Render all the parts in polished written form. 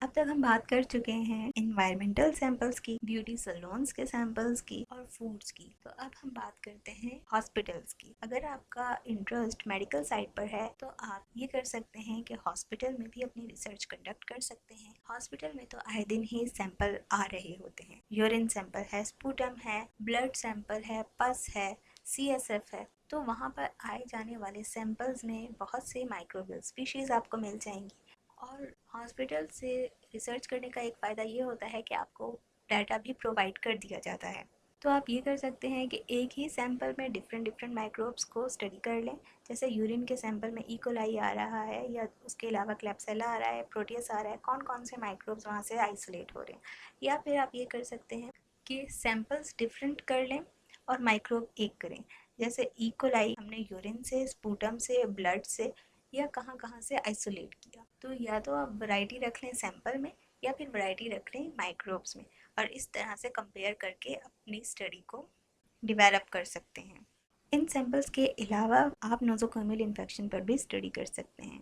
अब तक हम बात कर चुके हैं इन्वायरमेंटल सैंपल्स की, ब्यूटी सैलून्स के सैंपल्स की और फूड्स की। तो अब हम बात करते हैं हॉस्पिटल्स की। अगर आपका इंटरेस्ट मेडिकल साइड पर है तो आप ये कर सकते हैं कि हॉस्पिटल में भी अपनी रिसर्च कंडक्ट कर सकते हैं। हॉस्पिटल में तो आए दिन ही सैंपल आ रहे होते हैं। यूरिन सैंपल है, स्पूटम है, ब्लड सैंपल है, पस है, CSF है। तो वहाँ पर आए जाने वाले सैंपल्स में बहुत से माइक्रोबियल स्पीशीज़ आपको मिल जाएंगी। और हॉस्पिटल से रिसर्च करने का एक फ़ायदा ये होता है कि आपको डाटा भी प्रोवाइड कर दिया जाता है। तो आप ये कर सकते हैं कि एक ही सैंपल में डिफरेंट माइक्रोब्स को स्टडी कर लें। जैसे यूरिन के सैंपल में इकोलाई आ रहा है या उसके अलावा क्लेप्सिला आ रहा है, प्रोटियस आ रहा है, कौन कौन से माइक्रोब्स वहाँ से आइसोलेट हो रहे हैं। या फिर आप ये कर सकते हैं कि सैंपल्स डिफरेंट कर लें और माइक्रोब एक करें। जैसे इकोलाई हमने यूरिन से, स्पूटम से, ब्लड से या कहाँ कहाँ से आइसोलेट किया। तो या तो आप वैरायटी रख लें सैंपल में या फिर वैरायटी रख लें माइक्रोब्स में, और इस तरह से कंपेयर करके अपनी स्टडी को डेवलप कर सकते हैं। इन सैंपल्स के अलावा आप नोज़ोकोमियल इन्फेक्शन पर भी स्टडी कर सकते हैं।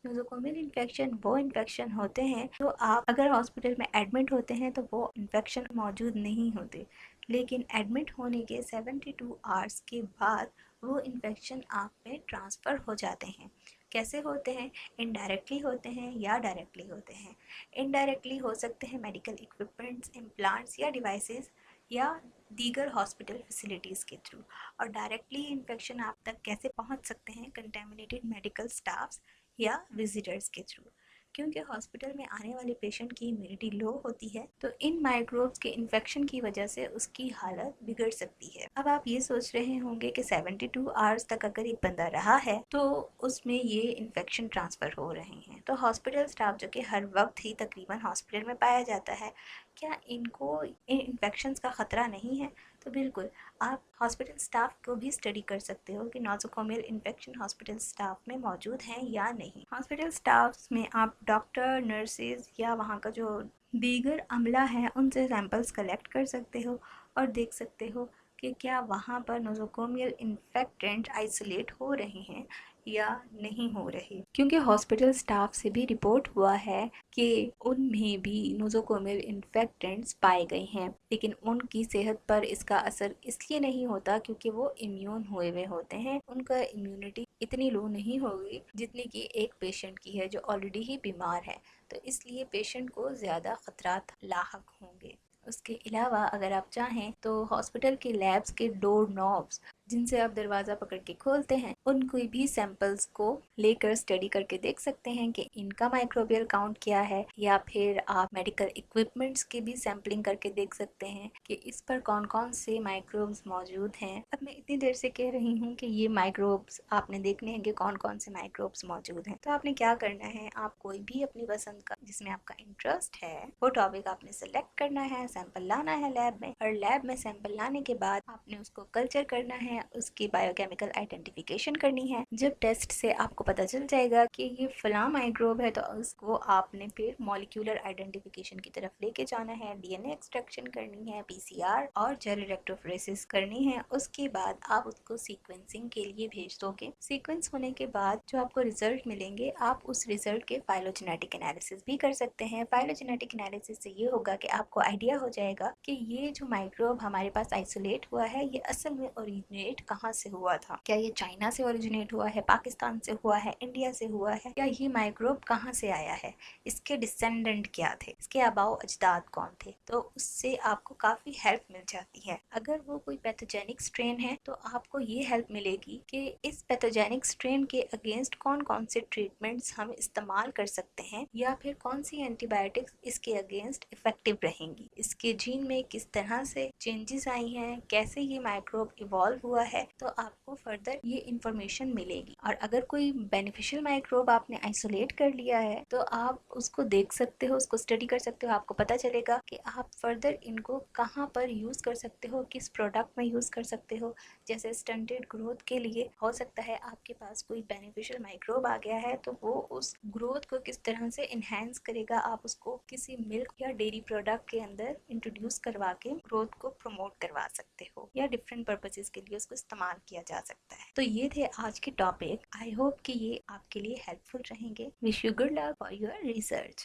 नोज़ोकोमियल इन्फेक्शन वो इन्फेक्शन होते हैं जो आप अगर हॉस्पिटल में एडमिट होते हैं तो वो इन्फेक्शन मौजूद नहीं होते, लेकिन एडमिट होने के 72 आवर्स के बाद वो इन्फेक्शन आप में ट्रांसफ़र हो जाते हैं। कैसे होते हैं? इनडायरेक्टली होते हैं या डायरेक्टली होते हैं। इनडायरेक्टली हो सकते हैं मेडिकल इक्विपमेंट्स, इम्प्लांट्स या डिवाइसेस या दीगर हॉस्पिटल फैसिलिटीज़ के थ्रू। और डायरेक्टली इन्फेक्शन आप तक कैसे पहुंच सकते हैं? कंटेमिनेटेड मेडिकल स्टाफ्स या विजिटर्स के थ्रू। क्योंकि हॉस्पिटल में आने वाले पेशेंट की इम्यूनिटी लो होती है तो इन माइक्रोब्स के इन्फेक्शन की वजह से उसकी हालत बिगड़ सकती है। अब आप ये सोच रहे होंगे कि 72 आवर्स तक अगर एक बंदा रहा है तो उसमें ये इन्फेक्शन ट्रांसफ़र हो रहे हैं। तो हॉस्पिटल स्टाफ जो कि हर वक्त ही तकरीबन हॉस्पिटल में पाया जाता है, क्या इनको इन इन्फेक्शंस का ख़तरा नहीं है? तो बिल्कुल, आप हॉस्पिटल स्टाफ को भी स्टडी कर सकते हो कि नोज़ोकोमियल इन्फेक्शन हॉस्पिटल स्टाफ में मौजूद हैं या नहीं। हॉस्पिटल स्टाफ्स में आप डॉक्टर, नर्सेज या वहाँ का जो दीगर अमला है उनसे सैंपल्स कलेक्ट कर सकते हो और देख सकते हो कि क्या वहाँ पर नोज़ोकोमियल इन्फेक्टेंट आइसोलेट हो रहे हैं या नहीं हो रहे। क्योंकि हॉस्पिटल स्टाफ से भी रिपोर्ट हुआ है कि उनमें भी नोज़ोकोमियल इन्फेक्टेंट्स पाए गए हैं, लेकिन उनकी सेहत पर इसका असर इसलिए नहीं होता क्योंकि वो इम्यून हुए हुए होते हैं। उनका इम्यूनिटी इतनी लो नहीं होगी जितनी कि एक पेशेंट की है जो ऑलरेडी ही बीमार है, तो इसलिए पेशेंट को ज़्यादा खतरात लाहक होंगे। उसके अलावा अगर आप चाहें तो हॉस्पिटल के लैब्स के डोर नॉब्स जिनसे आप दरवाज़ा पकड़ के खोलते हैं उनको भी सैंपल्स को लेकर स्टडी करके देख सकते हैं कि इनका माइक्रोबियल काउंट क्या है। या फिर आप मेडिकल इक्विपमेंट्स की भी सैम्पलिंग करके देख सकते हैं कि इस पर कौन कौन से माइक्रोब्स मौजूद हैं। अब मैं इतनी देर से कह रही हूँ कि ये माइक्रोब्स आपने देखने हैं कि कौन कौन से माइक्रोब्स मौजूद हैं। तो आपने क्या करना है, आप कोई भी अपनी पसंद का जिसमें आपका इंटरेस्ट है वो टॉपिक आपने सेलेक्ट करना है, सैंपल लाना है लैब में, और लैब में सैंपल लाने के बाद आपने उसको कल्चर करना है, उसकी बायोकेमिकल आइडेंटिफिकेशन करनी है। जब टेस्ट से आपको पता चल जाएगा कि ये फला माइक्रोब है तो उसको आपने फिर मॉलिक्यूलर आइडेंटिफिकेशन की तरफ लेके जाना है, डीएनए एक्सट्रैक्शन करनी है, पीसीआर और जेल इलेक्ट्रोफोरेसिस करनी है। उसके बाद आप उसको सीक्वेंसिंग के लिए भेज दोगे। सीक्वेंस होने के बाद जो आपको रिजल्ट मिलेंगे आप उस रिजल्ट के फाइलोजेनेटिक एनालिसिस भी कर सकते हैं। फाइलोजेनेटिक एनालिसिस से ये होगा कि आपको आइडिया हो जाएगा कि ये जो माइक्रोब हमारे पास आइसोलेट हुआ है ये असल में ओरिजिनेट कहाँ से हुआ था। क्या ये चाइना से ओरिजिनेट हुआ है, पाकिस्तान से हुआ है, इंडिया से हुआ है, या ये माइक्रोब कहाँ से आया है, इसके डिसेंडेंट क्या थे, इसके आबाओ अजदाद कौन थे। तो उससे आपको काफ़ी हेल्प मिल जाती है। अगर वो कोई पैथोजेनिक स्ट्रेन है तो आपको ये हेल्प मिलेगी कि इस पैथोजेनिक स्ट्रेन के अगेंस्ट कौन कौन से ट्रीटमेंट्स हम इस्तेमाल कर सकते हैं या फिर कौन सी एंटीबायोटिक्स इसके अगेंस्ट इफेक्टिव रहेंगी, इसके जीन में किस तरह से चेंजेस आई हैं, कैसे ये माइक्रोब इवॉल्व हुआ है। तो आपको फर्दर ये इंफॉर्मेशन मिलेगी। और अगर कोई बेनिफिशियल माइक्रोब आपने आइसोलेट कर लिया है तो आप उसको देख सकते हो, उसको स्टडी कर सकते हो। आपको पता चलेगा कि आप फर्दर इनको कहाँ पर यूज़ कर सकते हो, किस प्रोडक्ट में यूज़ कर सकते हो। जैसे स्टंटेड ग्रोथ के लिए हो सकता है आपके पास कोई बेनिफिशियल माइक्रोब आ गया है तो वो उस ग्रोथ को किस तरह से इन्हेंस करेगा, आप उसको किसी मिल्क या डेयरी प्रोडक्ट के अंदर इंट्रोड्यूस करवा के ग्रोथ को प्रमोट करवा सकते हो, या डिफरेंट पर्पसेस के लिए उसको इस्तेमाल किया जा सकता है। तो ये थे आज के टॉपिक। आई होप कि ये आपके लिए हेल्पफुल रहेंगे। Wish you good luck for your research.